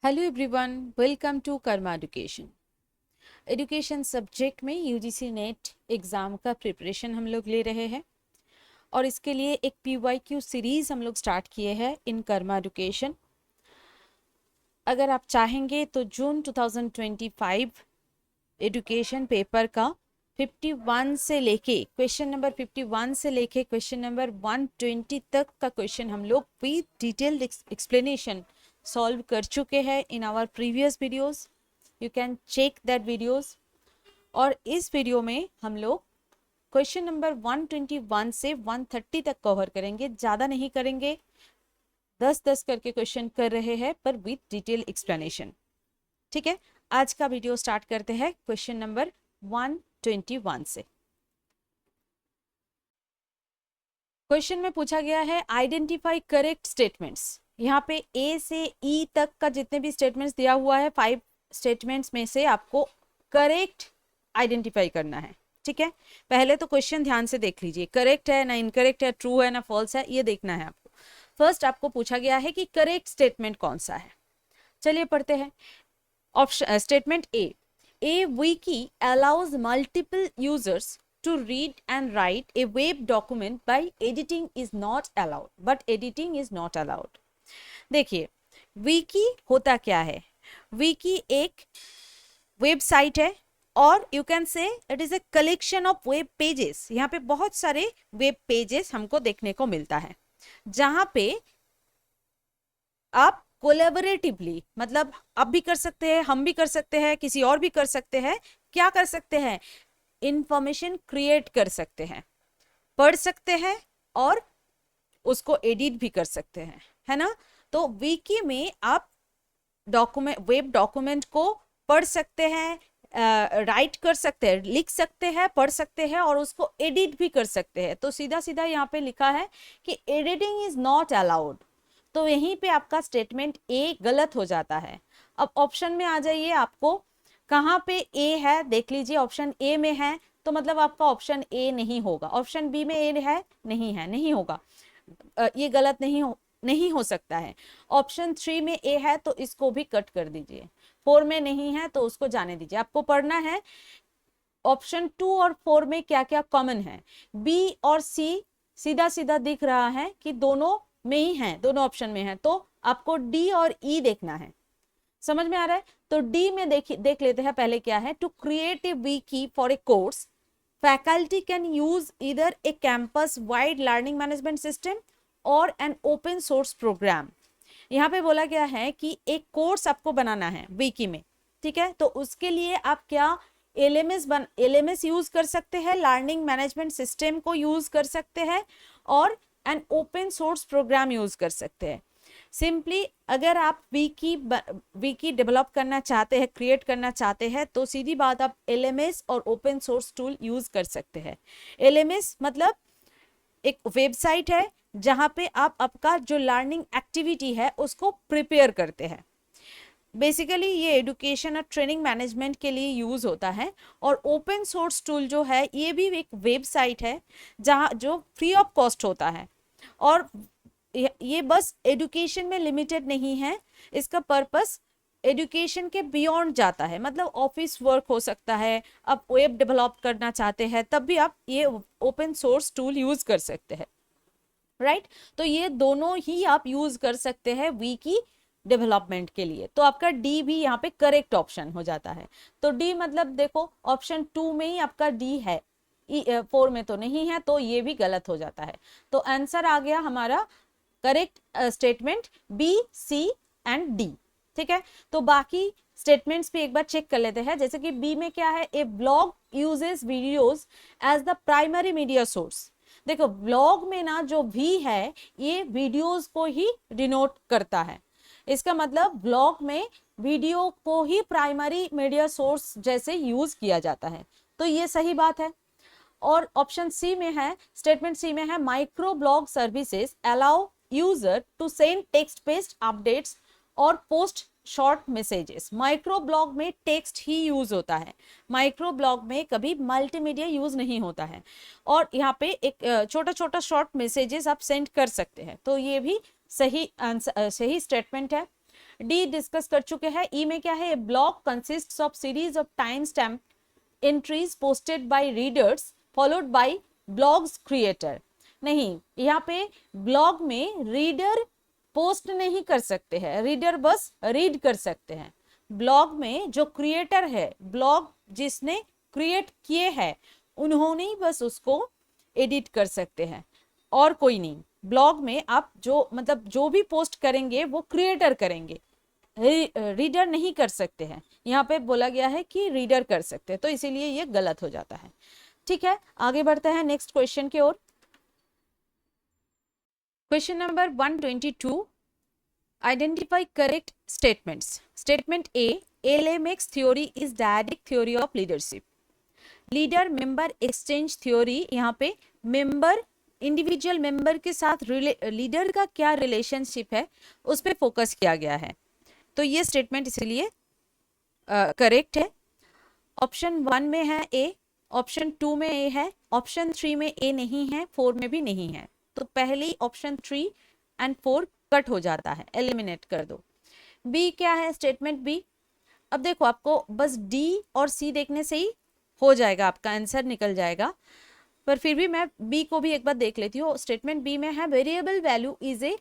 Hello everyone, welcome to Karma education. Education subject में UGC NET exam का preparation हम लोग ले रहे हैं और इसके लिए एक पीवाईक्यू सीरीज़ हम लोग स्टार्ट किए हैं इन कर्मा एजुकेशन। अगर आप चाहेंगे तो जून 2025 एजुकेशन पेपर का 51 से लेके क्वेश्चन नंबर 51 से लेके क्वेश्चन नंबर 120 तक का क्वेश्चन हम लोग विद डिटेल्ड एक्सप्लेनेशन सॉल्व कर चुके हैं in our previous videos. You can check that videos. और इस वीडियो में हम लोग क्वेश्चन नंबर 121 से 130 तक कवर करेंगे, ज़्यादा नहीं करेंगे, 10-10 करके क्वेश्चन कर रहे हैं पर विद डिटेल एक्सप्लेनेशन। ठीक है, आज का वीडियो स्टार्ट करते हैं क्वेश्चन नंबर 121 से। क्वेश्चन में पूछा गया है आइडेंटिफाई करेक्ट स्टेटमेंट्स। यहाँ पे ए से ई तक का जितने भी स्टेटमेंट्स दिया हुआ है, 5 स्टेटमेंट्स में से आपको करेक्ट आइडेंटिफाई करना है। ठीक है, पहले तो क्वेश्चन ध्यान से देख लीजिए, करेक्ट है ना इनकरेक्ट है, ट्रू है ना फॉल्स है, ये देखना है आपको। फर्स्ट आपको पूछा गया है कि करेक्ट स्टेटमेंट कौन सा है। चलिए पढ़ते हैं। Option statement A wiki allows multiple users to read and write a web document by editing is not allowed, but editing is not allowed। देखिए, विकी होता क्या है? विकी एक वेबसाइट है और you can say it is a collection of web pages. यहाँ पे बहुत सारे वेब पेजेस हमको देखने को मिलता है जहां पे आप कोलेबोरेटिवली, मतलब आप भी कर सकते हैं, हम भी कर सकते हैं, किसी और भी कर सकते हैं। क्या कर सकते हैं? इंफॉर्मेशन क्रिएट कर सकते हैं, पढ़ सकते हैं और उसको एडिट भी कर सकते हैं, है ना। तो विकी में आप वेब डॉक्यूमेंट को पढ़ सकते हैं, राइट कर सकते हैं, लिख सकते हैं, पढ़ सकते हैं और उसको एडिट भी कर सकते हैं। तो सीधा सीधा यहाँ पे लिखा है कि एडिटिंग इज नॉट अलाउड। तो यहीं पे आपका स्टेटमेंट ए गलत हो जाता है। अब ऑप्शन में आ जाइए, आपको कहाँ पे ए है देख लीजिए। ऑप्शन ए में है तो मतलब आपका ऑप्शन ए नहीं होगा। ऑप्शन बी में ए है, नहीं होगा। ये गलत नहीं हो सकता है। ऑप्शन 3 में ए है तो इसको भी कट कर दीजिए। 4 में नहीं है तो उसको जाने दीजिए। आपको पढ़ना है ऑप्शन 2 और 4 में क्या क्या कॉमन है। बी और सी सीधा सीधा दिख रहा है कि दोनों में ही है, दोनों ऑप्शन में है, तो आपको डी और ई देखना है। समझ में आ रहा है? तो डी में देख लेते हैं पहले क्या है। To create a wiki for a course, faculty can use either a campus wide learning management system और एन ओपन सोर्स प्रोग्राम। यहाँ पे बोला गया है कि एक कोर्स आपको बनाना है विकी में, ठीक है। तो उसके लिए आप क्या एलएमएस यूज कर सकते हैं, लर्निंग मैनेजमेंट सिस्टम को यूज कर सकते हैं और an open source program use कर सकते हैं। सिंपली अगर आप विकी डेवलप करना चाहते हैं, क्रिएट करना चाहते हैं, तो सीधी बात आप एलएमएस और ओपन सोर्स टूल यूज कर सकते हैं। एलएमएस मतलब एक वेबसाइट है जहां पे आप आपका जो लर्निंग एक्टिविटी है उसको प्रिपेयर करते हैं। बेसिकली ये एजुकेशन और ट्रेनिंग मैनेजमेंट के लिए यूज होता है। और ओपन सोर्स टूल जो है ये भी एक वेबसाइट है जहां जो फ्री ऑफ कॉस्ट होता है। और ये बस एजुकेशन में लिमिटेड नहीं है, इसका पर्पस एजुकेशन के बियॉन्ड जाता है। मतलब ऑफिस वर्क हो सकता है, आप वेब डेवलप करना चाहते हैं तब भी आप ये ओपन सोर्स टूल यूज कर सकते हैं, राइट। तो ये दोनों ही आप यूज कर सकते हैं विकी डेवलपमेंट के लिए। तो आपका डी भी यहाँ पे करेक्ट ऑप्शन हो जाता है। तो डी मतलब देखो ऑप्शन 2 में ही आपका डी है, 4 में तो नहीं है, तो ये भी गलत हो जाता है। तो आंसर आ गया हमारा correct statement B, C and D. ठीक है, तो बाकी स्टेटमेंट्स भी एक बार चेक कर लेते हैं। जैसे कि बी में क्या है, a blog uses videos as the primary media source. देखो ब्लॉग में ना जो भी है ये वीडियोस को ही डिनोट करता है। इसका मतलब ब्लॉग में वीडियो को ही प्राइमरी मीडिया सोर्स जैसे यूज किया जाता है, तो ये सही बात है। और ऑप्शन सी में है, स्टेटमेंट सी में है, micro blog services allow user to send text based updates और post short messages. Micro blog में टेक्स्ट ही यूज होता है, माइक्रो ब्लॉग में कभी मल्टीमीडिया यूज नहीं होता है। और यहाँ पे एक छोटा छोटा शॉर्ट मैसेजेस आप सेंड कर सकते हैं, तो ये भी सही आंसर, सही स्टेटमेंट है। डी डिस्कस कर चुके हैं। ई में क्या है, blog consists of series of time stamp entries posted bye readers followed by blogs creator. नहीं, यहाँ पे ब्लॉग में रीडर पोस्ट नहीं कर सकते हैं, रीडर बस रीड कर सकते हैं। ब्लॉग में जो क्रिएटर है, ब्लॉग जिसने क्रिएट किए हैं, उन्होंने ही बस उसको एडिट कर सकते हैं और कोई नहीं। ब्लॉग में आप जो मतलब जो भी पोस्ट करेंगे वो क्रिएटर करेंगे, रीडर नहीं कर सकते हैं। यहाँ पे बोला गया है कि रीडर कर सकते हैं, तो इसीलिए ये गलत हो जाता है। ठीक है, आगे बढ़ते हैं नेक्स्ट क्वेश्चन की ओर। Question number 122, identify correct statements. Statement A, LMX theory is direct theory of leadership. Leader member exchange theory, यहाँ पे मेंबर इंडिविजुअल मेंबर के साथ लीडर का क्या रिलेशनशिप है उस पर फोकस किया गया है, तो ये स्टेटमेंट इसलिए करेक्ट है। ऑप्शन 1 में है ए, ऑप्शन 2 में ए है, ऑप्शन 3 में ए नहीं है, 4 में भी नहीं है, तो पहले ही ऑप्शन 3 एंड 4 कट हो जाता है, एलिमिनेट कर दो। बी क्या है, स्टेटमेंट बी। अब देखो, आपको बस डी और सी देखने से ही हो जाएगा, आपका आंसर निकल जाएगा, पर फिर भी मैं बी को भी एक बार देख लेती हूँ। स्टेटमेंट बी में है, variable value is a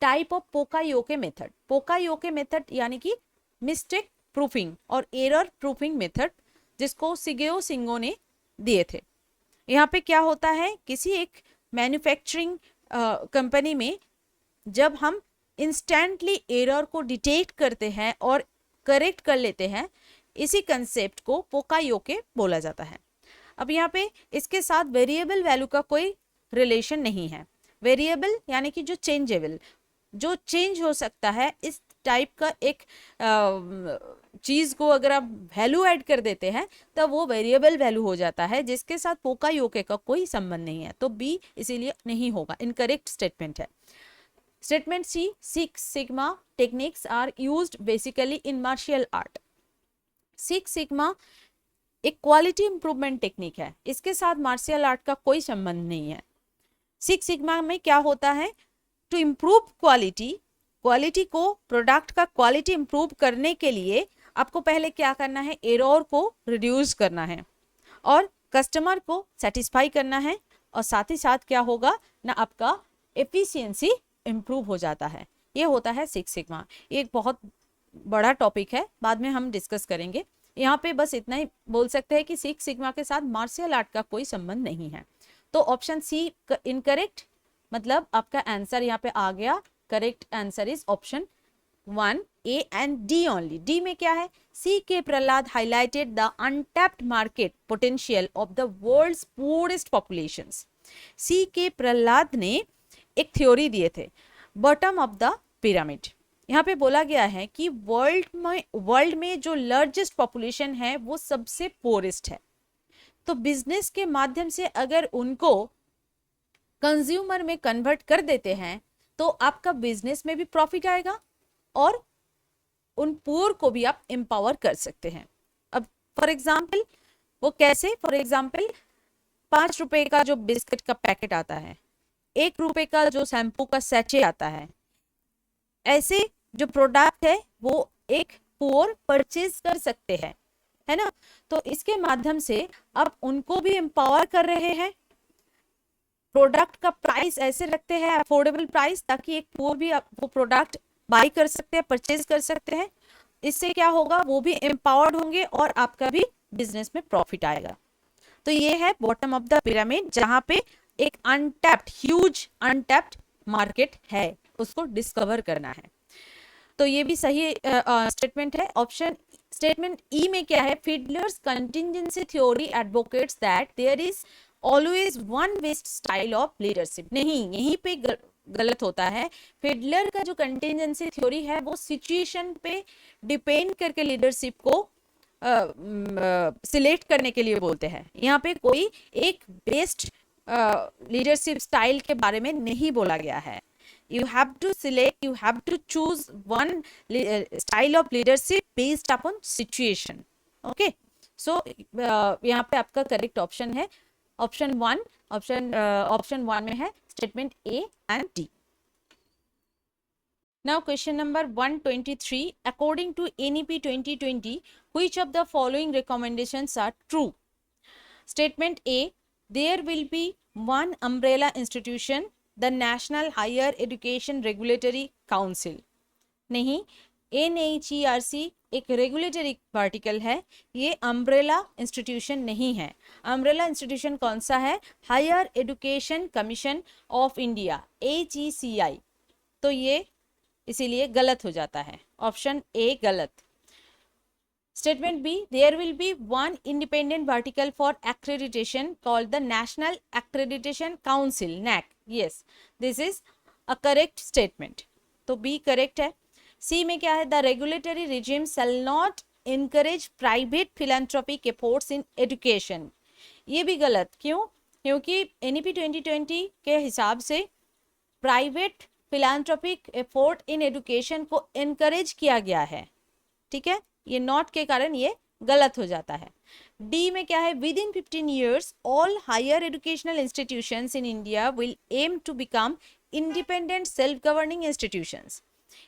type of poka yoke method. Poka yoke method यानी कि मिस्टेक प्रूफिंग और एरर प्रूफिंग मेथड, जिसको शिगेओ शिंगो ने दिए थे। यहाँ पे क्या होता है, किसी एक मैन्युफैक्चरिंग कंपनी में जब हम इंस्टेंटली एरर को डिटेक्ट करते हैं और करेक्ट कर लेते हैं, इसी कंसेप्ट को पोकायोके बोला जाता है। अब यहाँ पे इसके साथ वेरिएबल वैल्यू का कोई रिलेशन नहीं है। वेरिएबल यानी कि जो चेंजेबल, जो चेंज हो सकता है, इस टाइप का एक चीज को अगर आप वैल्यू ऐड कर देते हैं तब वो वेरिएबल वैल्यू हो जाता है, जिसके साथ पोकायोके का कोई संबंध नहीं है, तो बी इसीलिए नहीं होगा, इनकरेक्ट स्टेटमेंट है। Statement C, six sigma techniques are used basically in martial art. Six sigma एक क्वालिटी इंप्रूवमेंट टेक्निक है, इसके साथ मार्शल आर्ट का कोई संबंध नहीं है। सिक्स सिग्मा में क्या होता है, टू इम्प्रूव क्वालिटी, क्वालिटी को, प्रोडक्ट का क्वालिटी इंप्रूव करने के लिए आपको पहले क्या करना है, एरर को रिड्यूस करना है और कस्टमर को सेटिस्फाई करना है, और साथ ही साथ क्या होगा ना, आपका एफिशिएंसी इंप्रूव हो जाता है। ये होता है सिक्स सिग्मा। ये एक बहुत बड़ा टॉपिक है, बाद में हम डिस्कस करेंगे। यहाँ पे बस इतना ही बोल सकते हैं कि सिक्स सिग्मा के साथ मार्शल आर्ट का कोई संबंध नहीं है, तो ऑप्शन सी इनकरेक्ट, मतलब आपका आंसर यहाँ पे आ गया, correct answer is option 1 A and D only. D में क्या है, C K Prahalad highlighted the untapped market potential of the world's poorest populations. C K Prahalad ने एक थ्योरी दिए थे, बॉटम ऑफ द पिरामिड। यहाँ पे बोला गया है कि वर्ल्ड में जो लार्जेस्ट पॉपुलेशन है वो सबसे पोरेस्ट है, तो बिजनेस के माध्यम से अगर उनको कंज्यूमर में कन्वर्ट कर देते हैं तो आपका बिजनेस में भी प्रॉफिट आएगा और उन पुअर को भी आप एम्पावर कर सकते हैं। अब फॉर एग्जाम्पल वो कैसे, फॉर एग्जाम्पल 5 रुपए का जो बिस्किट का पैकेट आता है, 1 रुपए का जो शैम्पू का सैचे आता है, ऐसे जो प्रोडक्ट है वो एक पुअर परचेज कर सकते हैं, है ना। तो इसके माध्यम से आप उनको भी एम्पावर कर रहे हैं, प्रोडक्ट का प्राइस ऐसे रखते हैं अफोर्डेबल प्राइस, ताकि एक पुअर भी वो प्रोडक्ट बाई कर सकते हैं, परचेज कर सकते हैं। इससे क्या होगा, वो भी एम्पावर्ड होंगे और आपका भी बिजनेस में प्रॉफिट आएगा। तो ये है बॉटम ऑफ द पिरामिड, जहां पे एक अनटैप्ड, ह्यूज अनटैप्ड मार्केट है, उसको डिस्कवर करना है। तो ये भी सही स्टेटमेंट है। ऑप्शन स्टेटमेंट ई में क्या है, Fiedler's contingency theory advocates that there is always one best style of leadership. नहीं, यहीं पे गलत होता है। फिडलर का जो कंटिजेंसी थ्योरी है वो सिचुएशन पे डिपेंड करके लीडरशिप को सिलेक्ट करने के लिए बोलते हैं। यहाँ पे कोई एक बेस्ट लीडरशिप स्टाइल के बारे में नहीं बोला गया है। You have to select, you have to choose one style of leadership based upon situation. Okay, so यहाँ पे आपका करेक्ट ऑप्शन है ऑप्शन 1। ऑप्शन 1 में है statement A and D. Now question number 123. According to NEP 2020, which of the following recommendations are true? Statement A, there will be one umbrella institution, the National Higher Education Regulatory Council. नहीं, NHERC एक regulatory particle है, ये umbrella institution नहीं है। Umbrella institution कौन सा है? Higher education commission of India, HECI। तो ये इसीलिए गलत हो जाता है, ऑप्शन ए गलत। Statement B, there will be one independent vertical for accreditation called the National Accreditation Council, NAC. Yes, this is a correct statement. तो B correct है। C में क्या है? The regulatory regime shall not encourage private philanthropic efforts in education. ये भी गलत, क्यों? क्योंकि NEP 2020 के हिसाब से प्राइवेट फिलान्थ्रोपिक एफोर्ट इन एजुकेशन को एनकरेज किया गया है, ठीक है। ये नॉट के कारण ये गलत हो जाता है। डी में क्या है? Within 15 years all higher educational institutions in India will aim to become independent self governing institutions.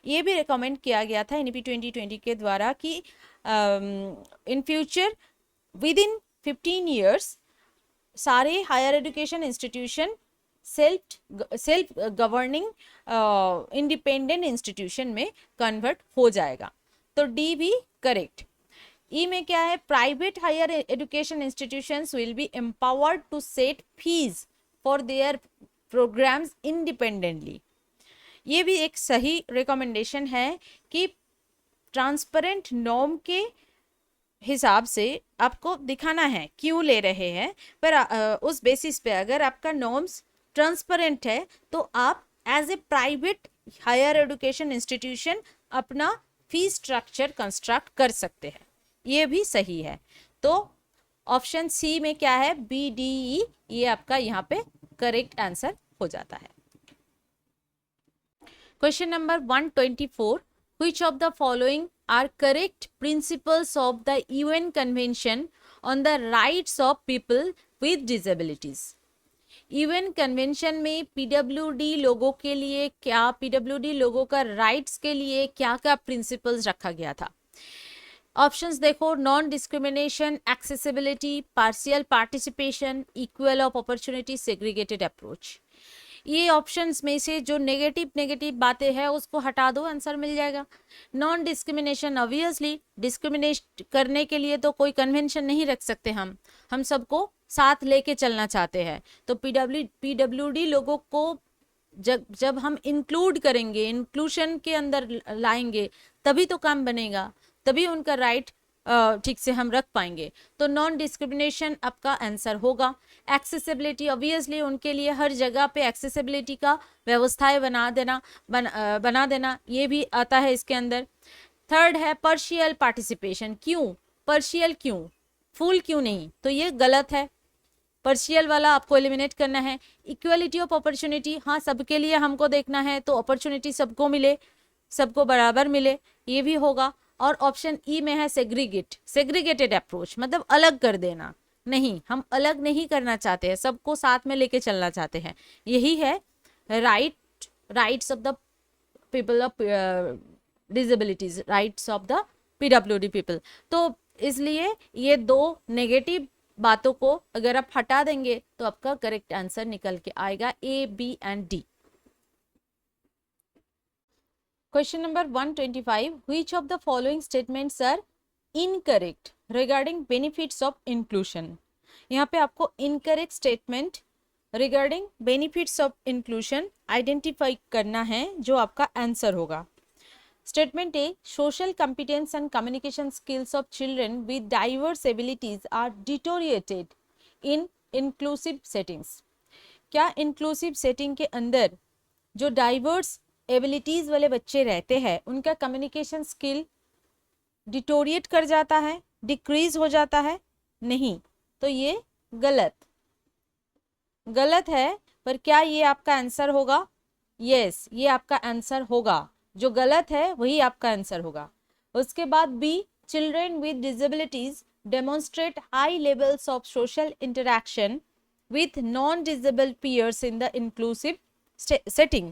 ये भी रिकमेंड किया गया था NEP 2020 के द्वारा कि in future within 15 years सारे higher education institution self governing independent institution में कन्वर्ट हो जाएगा। तो डी भी करेक्ट। ई में क्या है? Private higher education institutions will be empowered to set fees for their programmes independently. ये भी एक सही रिकमेंडेशन है कि ट्रांसपेरेंट नॉर्म के हिसाब से आपको दिखाना है क्यों ले रहे हैं, पर उस बेसिस पे अगर आपका नॉर्म्स ट्रांसपेरेंट है तो आप as a private higher education institution अपना फी स्ट्रक्चर कंस्ट्रक्ट कर सकते हैं, ये भी सही है। तो ऑप्शन सी में क्या है? BDE, ये आपका यहाँ पे करेक्ट आंसर हो जाता है। Question number 124, which of the following are correct principles of the UN Convention on the Rights of People with Disabilities? UN convention में PWD लोगों के लिए क्या, PWD लोगों का राइट्स के लिए क्या क्या प्रिंसिपल्स रखा गया था? ऑप्शंस देखो, non discrimination, accessibility, partial participation, equal of opportunity, segregated approach. ये ऑप्शंस में से जो नेगेटिव बातें हैं उसको हटा दो, आंसर मिल जाएगा। नॉन डिस्क्रिमिनेशन, ऑब्वियसली डिस्क्रिमिनेट करने के लिए तो कोई कन्वेंशन नहीं रख सकते हम सबको साथ लेके चलना चाहते हैं। तो PWD लोगों को जब हम इंक्लूड करेंगे, इंक्लूशन के अंदर लाएंगे, तभी तो काम बनेगा, तभी उनका राइट ठीक से हम रख पाएंगे। तो नॉन डिस्क्रिमिनेशन आपका आंसर होगा। एक्सेसिबिलिटी, ऑब्वियसली उनके लिए हर जगह पे एक्सेसिबिलिटी का व्यवस्थाएं बना देना, ये भी आता है इसके अंदर। थर्ड है पार्शियल पार्टिसिपेशन। क्यों पार्शियल? क्यों फुल क्यों नहीं? तो ये गलत है, पार्शियल वाला आपको एलिमिनेट करना है। इक्वलिटी ऑफ अपॉर्चुनिटी, हाँ सबके लिए हमको देखना है तो अपॉर्चुनिटी सबको मिले, सबको बराबर मिले, ये भी होगा। और ऑप्शन ई में है सेग्रीगेटेड अप्रोच, मतलब अलग कर देना। नहीं, हम अलग नहीं करना चाहते हैं, सबको साथ में लेके चलना चाहते हैं। यही है rights of the people of disabilities, rights of the PWD people. तो इसलिए ये दो नेगेटिव बातों को अगर आप हटा देंगे तो आपका करेक्ट आंसर निकल के आएगा A, B and D। Question number 125, which of the following statements are incorrect regarding benefits of inclusion? यहाँ पे आपको incorrect statement regarding benefits of inclusion identify करना है, जो आपका आंसर होगा। Statement A, social competence and communication skills of children with diverse abilities are deteriorated in inclusive settings. क्या inclusive setting के अंदर जो diverse एबिलिटीज वाले बच्चे रहते हैं उनका कम्युनिकेशन स्किल डिटोरिएट कर जाता है, डिक्रीज हो जाता है? नहीं, तो ये गलत है। पर क्या ये आपका आंसर होगा? यस, ये आपका आंसर होगा। जो गलत है वही आपका आंसर होगा। उसके बाद B, children with disabilities demonstrate high levels of social interaction with non disable peers in the inclusive setting.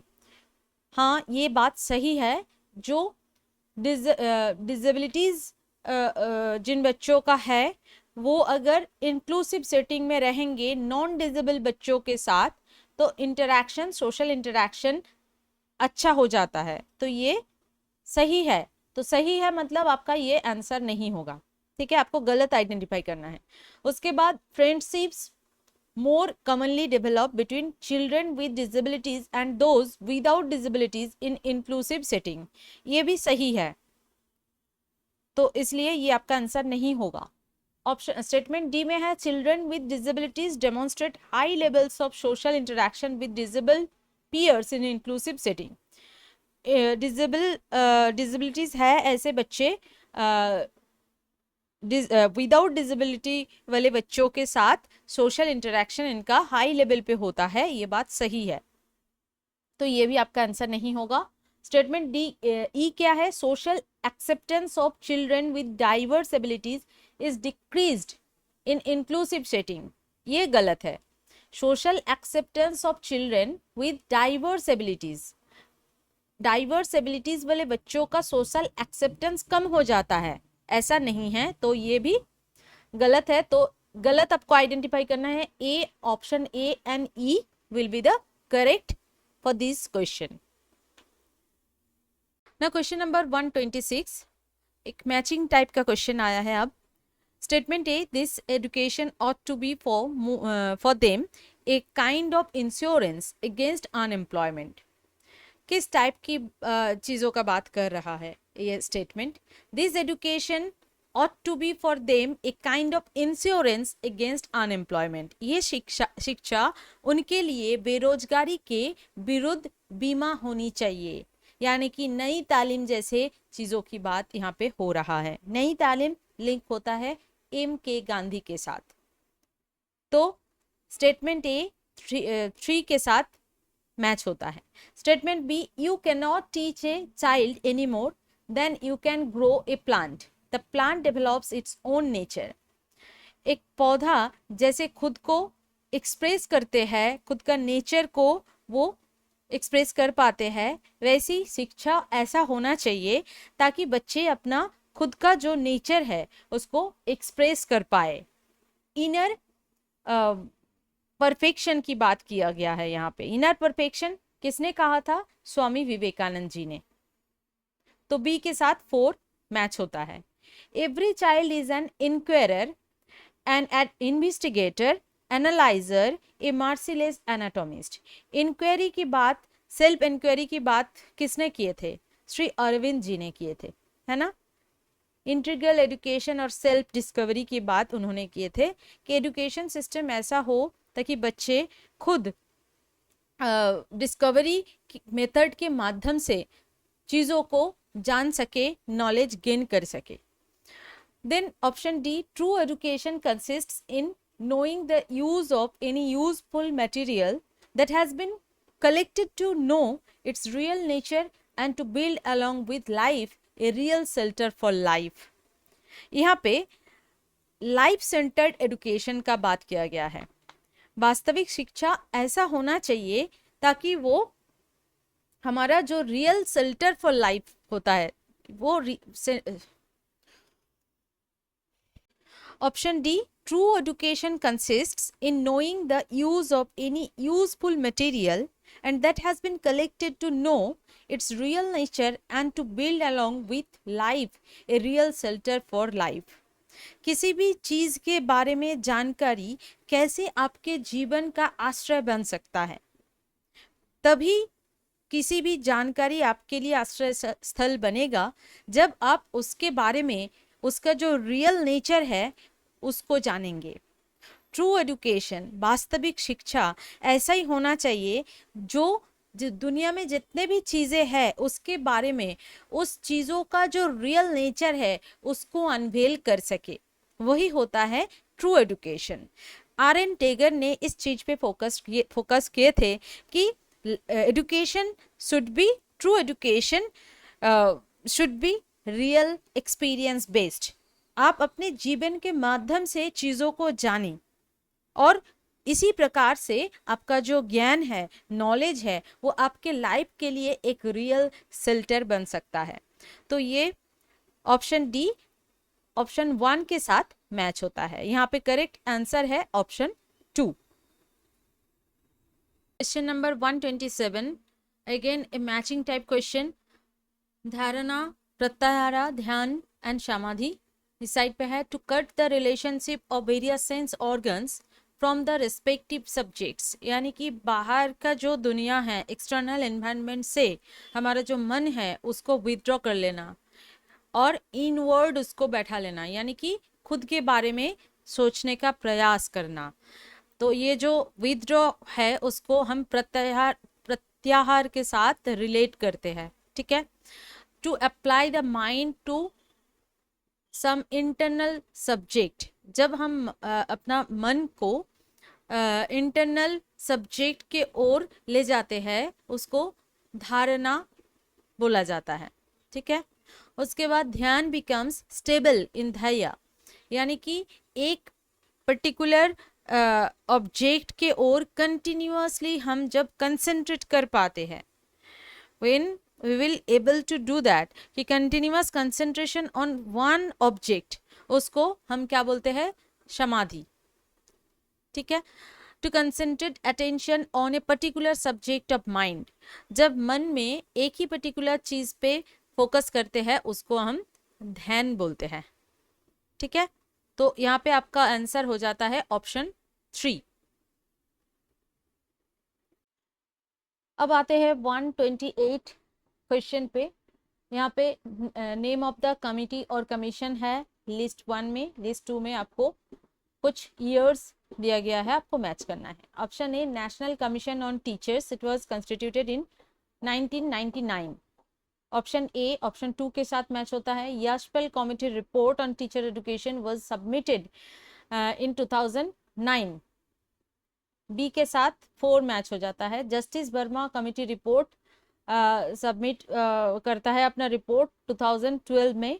हाँ, ये बात सही है। जो डिसेबिलिटीज जिन बच्चों का है वो अगर इंक्लूसिव सेटिंग में रहेंगे नॉन डिसेबल बच्चों के साथ तो इंटरेक्शन, सोशल इंटरेक्शन अच्छा हो जाता है। तो ये सही है। तो सही है मतलब आपका ये आंसर नहीं होगा। ठीक है, आपको गलत आइडेंटिफाई करना है। उसके बाद friendships more commonly develop between children with disabilities and those without disabilities in inclusive setting। ये भी सही है, तो इसलिए ये आपका आंसर नहीं होगा। ऑप्शन स्टेटमेंट डी में है children with disabilities demonstrate high levels of social interaction with disable peers in inclusive setting. Disabilities है ऐसे बच्चे विदाउट डिसेबिलिटी वाले बच्चों के साथ सोशल इंटरेक्शन इनका हाई लेवल पे होता है, ये बात सही है। तो ये भी आपका आंसर नहीं होगा। स्टेटमेंट डी ई क्या है? Social acceptance of children with diverse abilities is decreased in inclusive setting. ये गलत है। Social acceptance of children with diverse abilities, diverse abilities वाले बच्चों का सोशल एक्सेप्टेंस कम हो जाता है, ऐसा नहीं है। तो ये भी गलत है। तो गलत आपको आइडेंटिफाई करना है। A, option A and E will be the correct for this question. ना क्वेश्चन नंबर 126, एक मैचिंग टाइप का क्वेश्चन आया है। अब statement A, this education ought to be for them a kind of insurance against unemployment. किस type की चीज़ों का बात कर रहा है ये statement? This education ought to be for them a kind of insurance against unemployment। ये शिक्षा उनके लिए बेरोजगारी के विरुद्ध बीमा होनी चाहिए। यानी कि नई तालीम जैसे चीज़ों की बात यहाँ पे हो रहा है। नई तालीम लिंक होता है एम के गांधी के साथ। तो स्टेटमेंट ए 3 के साथ मैच होता है। Statement B, you can not teach a child any more than you can grow a plant, the plant develops its own nature. एक पौधा जैसे खुद को एक्सप्रेस करते हैं, खुद का नेचर को वो एक्सप्रेस कर पाते हैं, वैसी शिक्षा ऐसा होना चाहिए ताकि बच्चे अपना खुद का जो नेचर है उसको एक्सप्रेस कर पाए। इनर परफेक्शन की बात किया गया है यहाँ पे। इनर परफेक्शन किसने कहा था? स्वामी विवेकानंद जी ने। तो बी के साथ 4 मैच होता है। Every child is an inquirer and an investigator, analyser, a merciless anatomist. Inquiry की बात, सेल्फ इंक्वायरी की बात किसने किए थे? श्री अरविंद जी ने किए थे, है ना। इंटीग्रल एजुकेशन और सेल्फ डिस्कवरी की बात उन्होंने किए थे कि एजुकेशन सिस्टम ऐसा हो ताकि बच्चे खुद डिस्कवरी मेथड के माध्यम से चीज़ों को जान सके, नॉलेज गेन कर सके। Then option D, true education consists in knowing the use of any useful material that has been collected to know its real nature and to build along with life a real shelter for life। यहाँ पे life centred education का बात किया गया है। वास्तविक शिक्षा ऐसा होना चाहिए ताकि वो हमारा जो रियल शेल्टर फॉर लाइफ होता है वो option D, true education consists in knowing the use of any useful material and that has been collected to know its real nature and to build along with life a real shelter for life। किसी भी चीज के बारे में जानकारी कैसे आपके जीवन का आश्रय बन सकता है, तभी किसी भी जानकारी आपके लिए आश्रय स्थल बनेगा जब आप उसके बारे में, उसका जो रियल नेचर है उसको जानेंगे। ट्रू एजुकेशन, वास्तविक शिक्षा ऐसा ही होना चाहिए जो दुनिया में जितने भी चीज़ें हैं उसके बारे में, उस चीज़ों का जो रियल नेचर है उसको अनवेल कर सके, वही होता है ट्रू एजुकेशन। आर.एन. टेगर ने इस चीज़ पे फोकस किए थे कि education should be, true education should be real experience based. आप अपने जीवन के माध्यम से चीज़ों को जानें और इसी प्रकार से आपका जो ज्ञान है, नॉलेज है, वो आपके लाइफ के लिए एक रियल शेल्टर बन सकता है। तो ये ऑप्शन डी ऑप्शन 1 के साथ मैच होता है। यहाँ पे करेक्ट आंसर है option 2। Question number 127, again a matching type question. धारणा, प्रत्याहार, ध्यान एंड समाधि इस साइड पे है। To cut the relationship of various sense organs from the respective subjects, यानी कि बाहर का जो दुनिया है, एक्सटर्नल एनवायरनमेंट से हमारा जो मन है उसको विथड्रॉ कर लेना और इनवर्ड उसको बैठा लेना, यानी कि खुद के बारे में सोचने का प्रयास करना। तो ये जो विथड्रॉ है उसको हम प्रत्याहार के साथ रिलेट करते हैं, ठीक है। To apply the mind to some internal subject, जब हम अपना मन को इंटरनल सब्जेक्ट के ओर ले जाते हैं उसको धारणा बोला जाता है, ठीक है। उसके बाद ध्यान बिकम्स स्टेबल इन धैर्य, यानी कि एक पर्टिकुलर ऑब्जेक्ट के ओर कंटिन्यूअसली हम जब कंसंट्रेट कर पाते हैं, when we will able to do that, कि continuous concentration on one object, उसको हम क्या बोलते हैं, समाधि, ठीक है। To concentrate attention on a particular subject of mind, जब मन में एक ही पर्टिकुलर चीज पे फोकस करते हैं उसको हम ध्यान बोलते हैं, ठीक है। तो यहाँ पे आपका आंसर हो जाता है ऑप्शन 3। अब आते हैं 128 क्वेश्चन पे। यहाँ पे नेम ऑफ द कमिटी और कमीशन है लिस्ट 1 में। लिस्ट 2 में आपको कुछ ईयर्स दिया गया है, आपको मैच करना है। Option A, national commission on teachers, it was constituted in 1999। Option A option 2 के साथ मैच होता है। Yashpal committee report on teacher education was submitted in 2009। B के साथ 4 मैच हो जाता है। Justice Verma committee report submit करता है अपना रिपोर्ट 2012 में,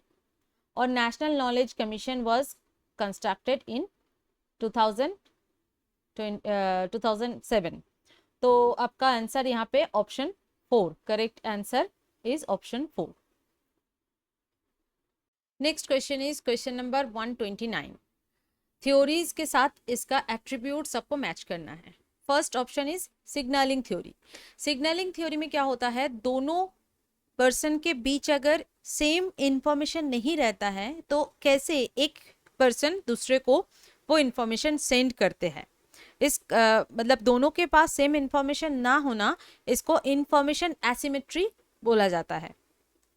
और national knowledge commission was constructed in 2007। तो आपका आंसर यहाँ पे option 4, correct answer is option 4। Next question is question number 129। Theories के साथ इसका एट्रीब्यूट सबको मैच करना है। First option is signalling theory. Signalling theory में क्या होता है, दोनों पर्सन के बीच अगर सेम इंफॉर्मेशन नहीं रहता है तो कैसे एक पर्सन दूसरे को वो इंफॉर्मेशन सेंड करते हैं। इस मतलब दोनों के पास सेम इंफॉर्मेशन ना होना, इसको इंफॉर्मेशन एसिमेट्री बोला जाता है।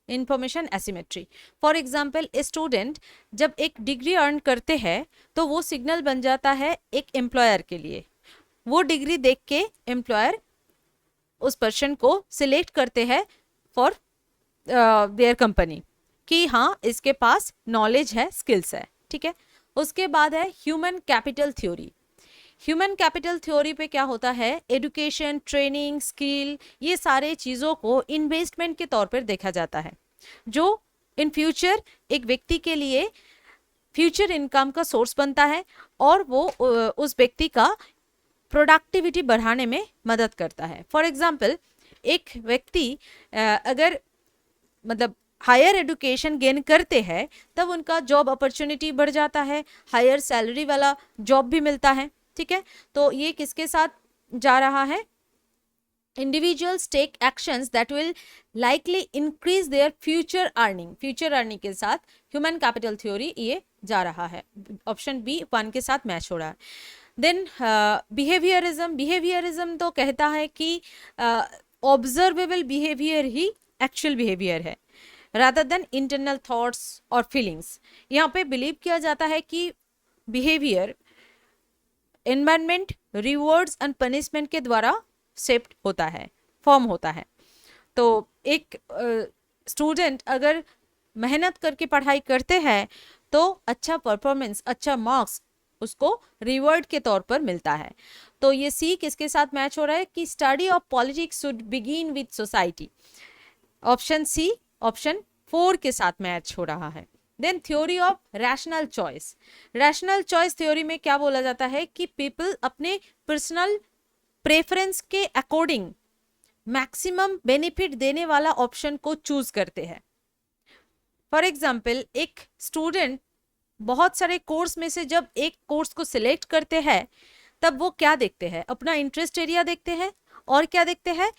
Information asymmetry. For example, student जब एक डिग्री अर्न करते हैं तो वो सिग्नल बन जाता है एक एम्प्लॉयर के लिए। वो डिग्री देख के एम्प्लॉयर उस पर्सन को सिलेक्ट करते हैं फॉर देयर कंपनी कि हाँ इसके पास नॉलेज है, स्किल्स है, ठीक है। उसके बाद है human capital theory. Human capital theory पे क्या होता है, एजुकेशन, ट्रेनिंग, स्किल, ये सारे चीज़ों को इन्वेस्टमेंट के तौर पर देखा जाता है, जो इन फ्यूचर एक व्यक्ति के लिए फ्यूचर इनकम का सोर्स बनता है और वो उस व्यक्ति का प्रोडक्टिविटी बढ़ाने में मदद करता है। फॉर एग्जाम्पल, एक व्यक्ति अगर मतलब हायर एजुकेशन गेन करते हैं तब उनका जॉब अपॉर्चुनिटी बढ़ जाता है, हायर सैलरी वाला जॉब भी मिलता है, ठीक है। तो ये किसके साथ जा रहा है, individuals take actions that will likely increase their future earning. Future earning के साथ ह्यूमन कैपिटल थ्योरी ये जा रहा है। ऑप्शन बी 1 के साथ मैच हो रहा है। Then behaviourism. बिहेवियरिज्म तो कहता है कि ऑब्जर्वेबल बिहेवियर ही एक्चुअल बिहेवियर है, रादर देन इंटरनल थॉट्स और फीलिंग्स। यहाँ पे बिलीव किया जाता है कि behaviour environment, rewards and punishment के द्वारा शेप्ड होता है, फॉर्म होता है। तो एक स्टूडेंट अगर मेहनत करके पढ़ाई करते हैं तो अच्छा परफॉर्मेंस, अच्छा मार्क्स उसको रिवॉर्ड के तौर पर मिलता है। तो ये सी किसके साथ मैच हो रहा है कि study of politics should begin with society. Option C option 4 के साथ मैच हो रहा है। Then theory of rational choice. Rational choice theory में क्या बोला जाता है कि पीपल अपने पर्सनल प्रेफरेंस के अकॉर्डिंग मैक्सिमम बेनिफिट देने वाला ऑप्शन को चूज करते हैं। फॉर एग्जाम्पल, एक स्टूडेंट बहुत सारे कोर्स में से जब एक कोर्स को सिलेक्ट करते हैं तब वो क्या देखते हैं, अपना इंटरेस्ट एरिया देखते हैं और क्या देखते हैं,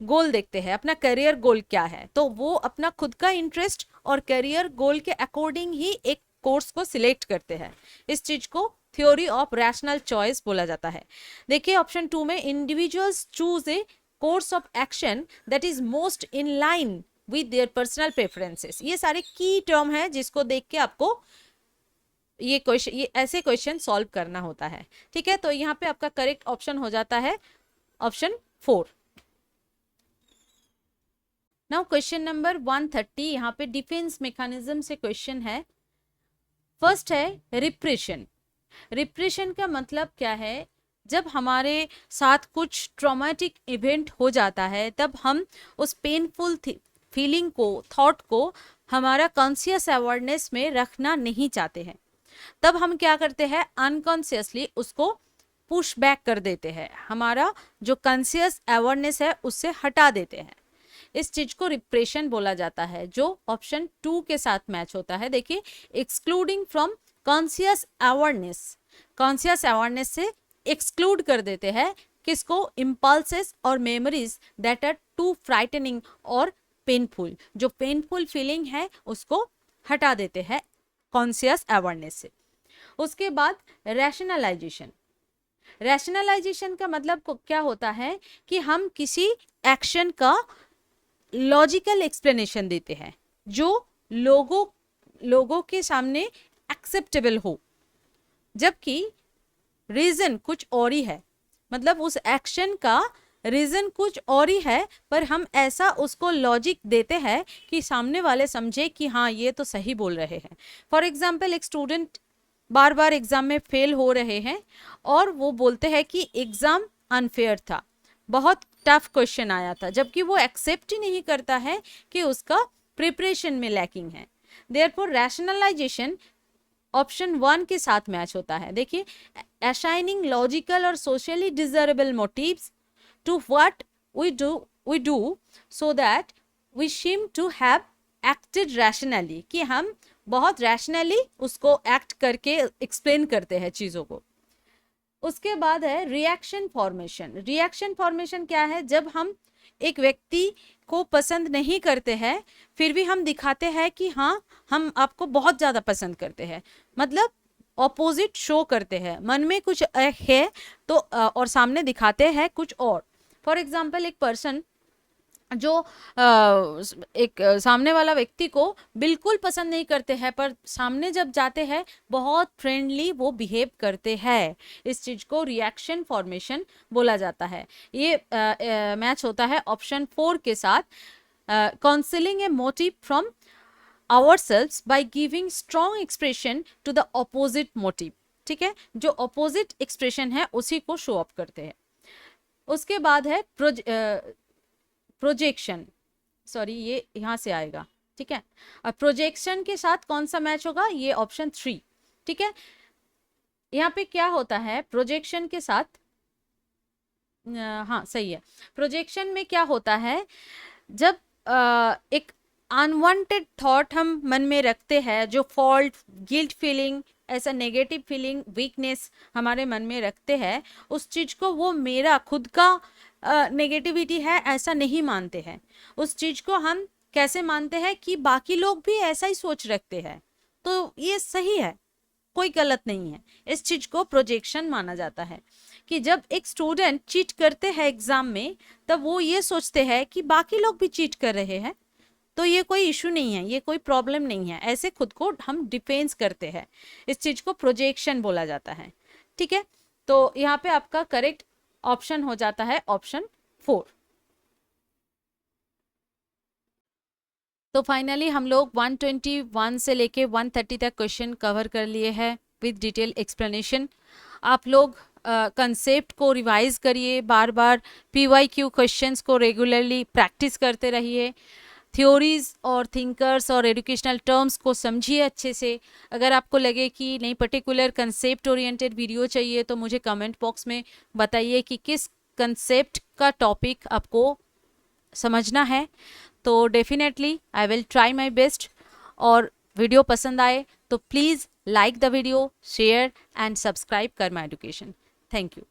गोल देखते हैं, अपना करियर गोल क्या है। तो वो अपना खुद का इंटरेस्ट और करियर गोल के अकॉर्डिंग ही एक कोर्स को सिलेक्ट करते हैं। इस चीज को थ्योरी ऑफ रैशनल चॉइस बोला जाता है। देखिए ऑप्शन 2 में, individuals choose a course of action that is most in line with their personal preferences. ये सारे की टर्म है जिसको देख के आपको ये क्वेश्चन, ये ऐसे क्वेश्चन सॉल्व करना होता है। ठीक है, तो यहाँ पे आपका करेक्ट ऑप्शन हो जाता है ऑप्शन 4। नाउ क्वेश्चन नंबर 130, यहाँ पे डिफेंस मैकेनिज्म से क्वेश्चन है। फर्स्ट है रिप्रेशन। रिप्रेशन का मतलब क्या है, जब हमारे साथ कुछ ट्रॉमेटिक इवेंट हो जाता है तब हम उस पेनफुल फीलिंग को, थॉट को हमारा कॉन्शियस अवेयरनेस में रखना नहीं चाहते हैं। तब हम क्या करते हैं, अनकॉन्शियसली उसको पुश बैक कर देते हैं, हमारा जो कॉन्शियस अवेयरनेस है उससे हटा देते हैं। इस चीज को रिप्रेशन बोला जाता है, जो ऑप्शन 2 के साथ मैच होता है। देखिए, excluding from conscious awareness, conscious awareness से एक्सक्लूड कर देते हैं किसको, इम्पल्सेस और memories that are too frightening और पेनफुल। जो पेनफुल फीलिंग है उसको हटा देते हैं कॉन्शियस अवेयरनेस से। उसके बाद रैशनलाइजेशन। रैशनलाइजेशन का मतलब क्या होता है कि हम किसी एक्शन का लॉजिकल एक्सप्लेनेशन देते हैं जो लोगों के सामने एक्सेप्टेबल हो, जबकि रीजन कुछ और ही है। मतलब उस एक्शन का रीजन कुछ और ही है, पर हम ऐसा उसको लॉजिक देते हैं कि सामने वाले समझे कि हाँ ये तो सही बोल रहे हैं। फॉर एग्जाम्पल, एक स्टूडेंट बार बार एग्जाम में फेल हो रहे हैं और वो बोलते हैं कि एग्जाम अनफेयर था, बहुत टफ क्वेश्चन आया था, जबकि वो एक्सेप्ट ही नहीं करता है कि उसका प्रिपरेशन में लैकिंग है। देयरफॉर रैशनलाइजेशन ऑप्शन 1 के साथ मैच होता है। देखिए, असाइनिंग लॉजिकल और socially desirable motives to what we do so that we seem to have acted rationally, कि हम बहुत रैशनली उसको एक्ट करके एक्सप्लेन करते हैं चीज़ों को। उसके बाद है रिएक्शन फॉर्मेशन। रिएक्शन फॉर्मेशन क्या है, जब हम एक व्यक्ति को पसंद नहीं करते हैं फिर भी हम दिखाते हैं कि हाँ हम आपको बहुत ज़्यादा पसंद करते हैं, मतलब ऑपोजिट शो करते हैं, मन में कुछ है तो और सामने दिखाते हैं कुछ और। फॉर एग्जाम्पल, एक पर्सन जो एक सामने वाला व्यक्ति को बिल्कुल पसंद नहीं करते हैं पर सामने जब जाते हैं बहुत फ्रेंडली वो बिहेव करते हैं, इस चीज को रिएक्शन फॉर्मेशन बोला जाता है। ये मैच होता है ऑप्शन 4 के साथ। Concealing a motive from ourselves by giving strong expression to the opposite motive. ठीक है, जो ऑपोजिट एक्सप्रेशन है उसी को शो अप करते हैं। उसके बाद है प्रोजेक्शन, सॉरी ये यहाँ से आएगा। ठीक है, और प्रोजेक्शन के साथ कौन सा मैच होगा, ये ऑप्शन 3। ठीक है, यहाँ पे क्या होता है प्रोजेक्शन के साथ, हाँ सही है, प्रोजेक्शन में क्या होता है, जब एक अनवांटेड थॉट हम मन में रखते हैं, जो फॉल्ट, गिल्ट फीलिंग, ऐसा नेगेटिव फीलिंग, वीकनेस हमारे मन में रखते हैं, उस चीज को वो मेरा खुद का नेगेटिविटी है ऐसा नहीं मानते हैं। उस चीज को हम कैसे मानते हैं कि बाकी लोग भी ऐसा ही सोच रखते हैं, तो ये सही है, कोई गलत नहीं है। इस चीज को प्रोजेक्शन माना जाता है कि जब एक स्टूडेंट चीट करते हैं एग्जाम में तब वो ये सोचते हैं कि बाकी लोग भी चीट कर रहे हैं, तो ये कोई इशू नहीं है, ये कोई प्रॉब्लम नहीं है, ऐसे खुद को हम डिफेंस करते हैं। इस चीज को प्रोजेक्शन बोला जाता है। ठीक है, तो यहाँ पे आपका करेक्ट ऑप्शन हो जाता है ऑप्शन 4। तो फाइनली हम लोग 121 से लेके 130 तक क्वेश्चन कवर कर लिए हैं विद डिटेल एक्सप्लेनेशन। आप लोग कंसेप्ट को रिवाइज करिए, बार बार PYQ क्वेश्चंस को रेगुलरली प्रैक्टिस करते रहिए। थ्योरीज और थिंकर्स और एजुकेशनल टर्म्स को समझिए अच्छे से। अगर आपको लगे कि नहीं पर्टिकुलर कंसेप्ट ओरिएंटेड वीडियो चाहिए तो मुझे कमेंट बॉक्स में बताइए कि किस कंसेप्ट का टॉपिक आपको समझना है, तो definitely I will try my best. और वीडियो पसंद आए तो please like the video, share and subscribe कर माय एजुकेशन। Thank you.